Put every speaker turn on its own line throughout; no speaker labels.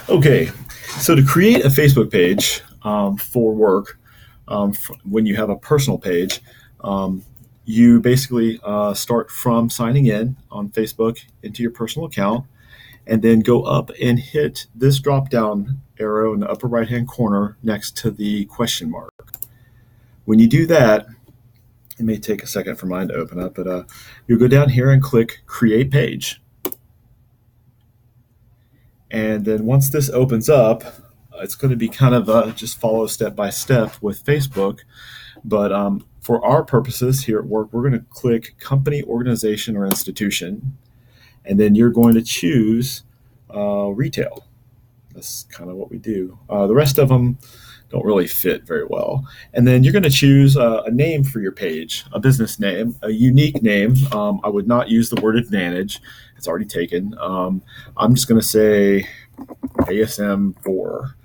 Okay, so to create a Facebook page for work, when you have a personal page, um, you basically start from signing in on Facebook into your personal account, and then go up and hit this drop down arrow in the upper right hand corner next to the question mark. When you do that, it may take a second for mine to open up, but you'll go down here and click Create Page. And then once this opens up, it's going to be kind of just follow step by step with Facebook. But for our purposes here at work, we're going to click Company, Organization, or Institution. And then you're going to choose Retail. That's kind of what we do. The rest of them don't really fit very well. And then you're going to choose a name for your page, a business name, a unique name. I would not use the word advantage. It's already taken. I'm just going to say ASM for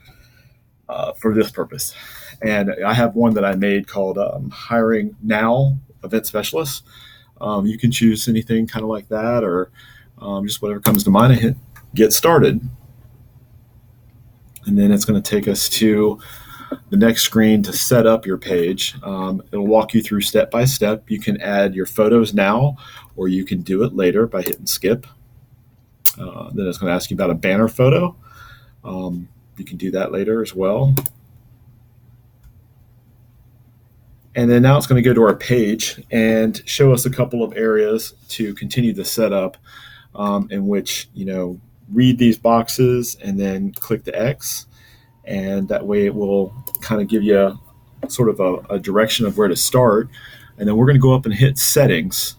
this purpose. And I have one that I made called Hiring Now Event Specialist. You can choose anything kind of like that, or just whatever comes to mind and hit Get Started. And then it's going to take us to the next screen to set up your page. It'll walk you through step by step. You can add your photos now, or you can do it later by hitting skip. Then it's going to ask you about a banner photo. You can do that later as well. And then now it's going to go to our page and show us a couple of areas to continue the setup, in which, read these boxes and then click the X. And that way it will kind of give you sort of a direction of where to start. And then we're going to go up and hit Settings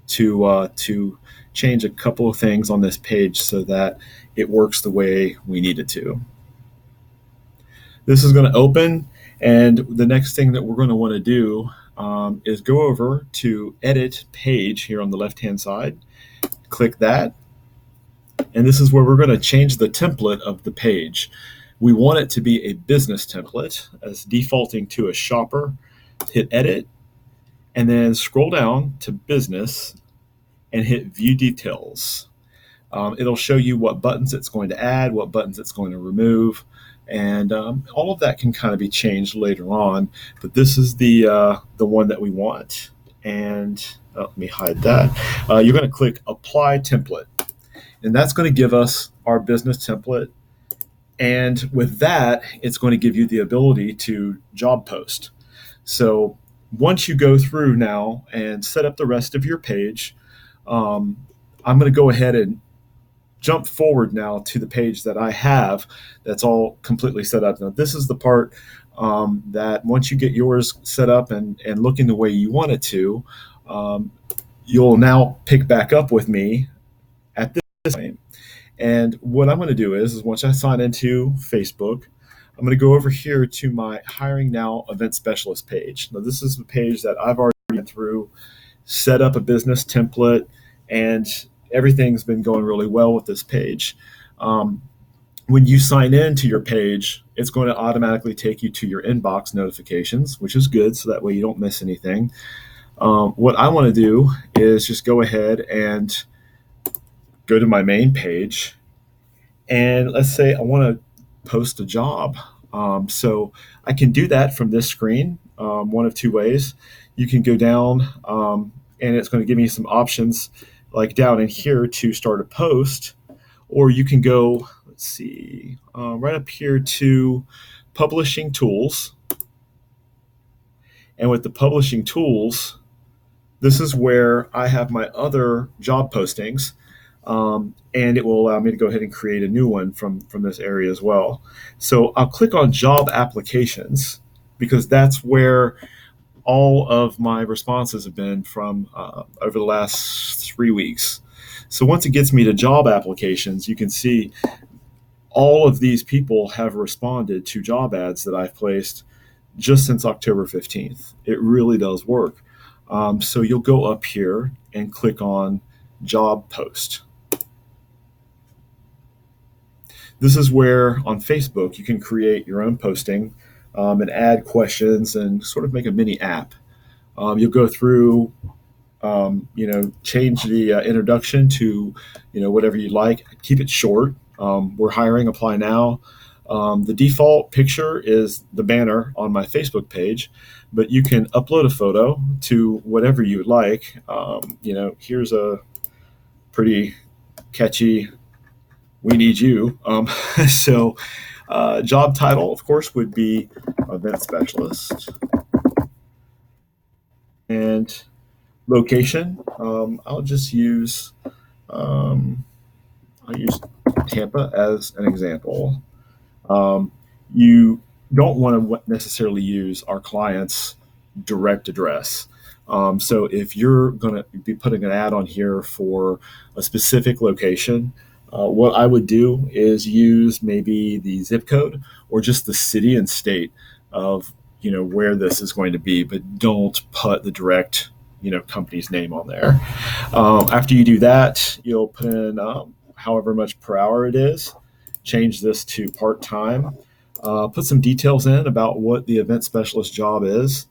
to change a couple of things on this page so that it works the way we need it to. This is going to open, and the next thing that we're going to want to do is go over to Edit Page here on the left-hand side. Click that, and this is where we're going to change the template of the page. We want it to be a business template as defaulting to a shopper. Hit Edit, and then scroll down to Business and hit View Details. It'll show you what buttons it's going to add, what buttons it's going to remove, and all of that can kind of be changed later on. But this is the one that we want. And let me hide that. You're going to click Apply Template, and that's going to give us our business template. And with that, it's going to give you the ability to job post. So once you go through now and set up the rest of your page, I'm going to go ahead and jump forward now to the page that I have that's all completely set up. Now, this is the part that once you get yours set up and looking the way you want it to, you'll now pick back up with me at this point. And what I'm going to do is once I sign into Facebook, I'm going to go over here to my Hiring Now Event Specialist page. Now, this is the page that I've already been through, set up a business template, and everything's been going really well with this page. When you sign in to your page, it's going to automatically take you to your inbox notifications, which is good, so that way you don't miss anything. What I want to do is just go ahead and go to my main page, and let's say I want to post a job. So I can do that from this screen one of two ways. You can go down, and it's going to give me some options like down in here to start a post, or you can go, let's see, right up here to Publishing Tools. And with the Publishing Tools, this is where I have my other job postings, and it will allow me to go ahead and create a new one from this area as well. So I'll click on Job Applications, because that's where all of my responses have been from over the last 3 weeks. So once it gets me to job applications, you can see all of these people have responded to job ads that I've placed just since October 15th. It really does work. So you'll go up here and click on Job Post. This is where on Facebook you can create your own posting and add questions and sort of make a mini app. You'll go through, change the introduction to, whatever you like. Keep it short. We're hiring, apply now. The default picture is the banner on my Facebook page, but you can upload a photo to whatever you would like. Here's a pretty catchy "We Need You." So, job title, of course, would be event specialist, and location. Um, I'll use Tampa as an example. Um, you don't want to necessarily use our client's direct address. So if you're going to be putting an ad on here for a specific location, what I would do is use maybe the zip code or just the city and state of where this is going to be, but don't put the direct company's name on there. After you do that, you'll put in however much per hour it is, change this to part time, put some details in about what the event specialist job is.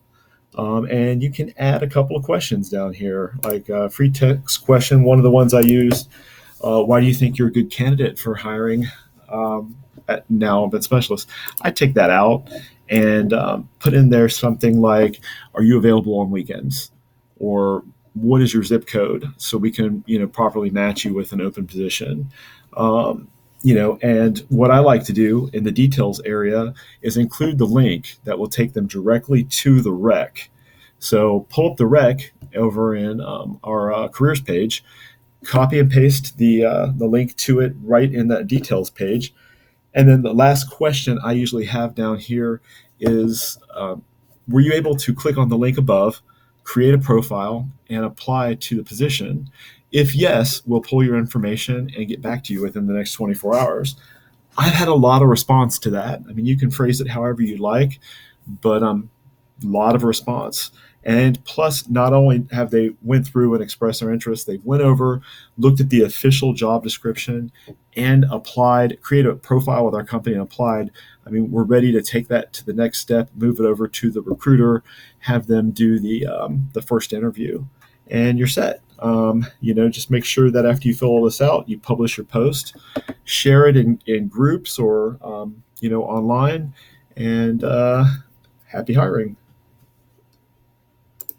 And you can add a couple of questions down here, like a free text question. One of the ones I used, why do you think you're a good candidate for hiring at now event specialist? I take that out and put in there something like, are you available on weekends? Or what is your zip code so we can properly match you with an open position. And what I like to do in the details area is include the link that will take them directly to the rec. So pull up the rec over in our careers page, copy and paste the link to it right in that details page. And then the last question I usually have down here is, were you able to click on the link above, create a profile, and apply to the position? If yes, we'll pull your information and get back to you within the next 24 hours. I've had a lot of response to that. I mean, you can phrase it however you'd like, but a lot of response. And plus, not only have they went through and expressed their interest, they went over, looked at the official job description, and applied, created a profile with our company and applied. I mean, we're ready to take that to the next step, move it over to the recruiter, have them do the first interview, and you're set. Just make sure that after you fill all this out, you publish your post, share it in groups or online, and happy hiring.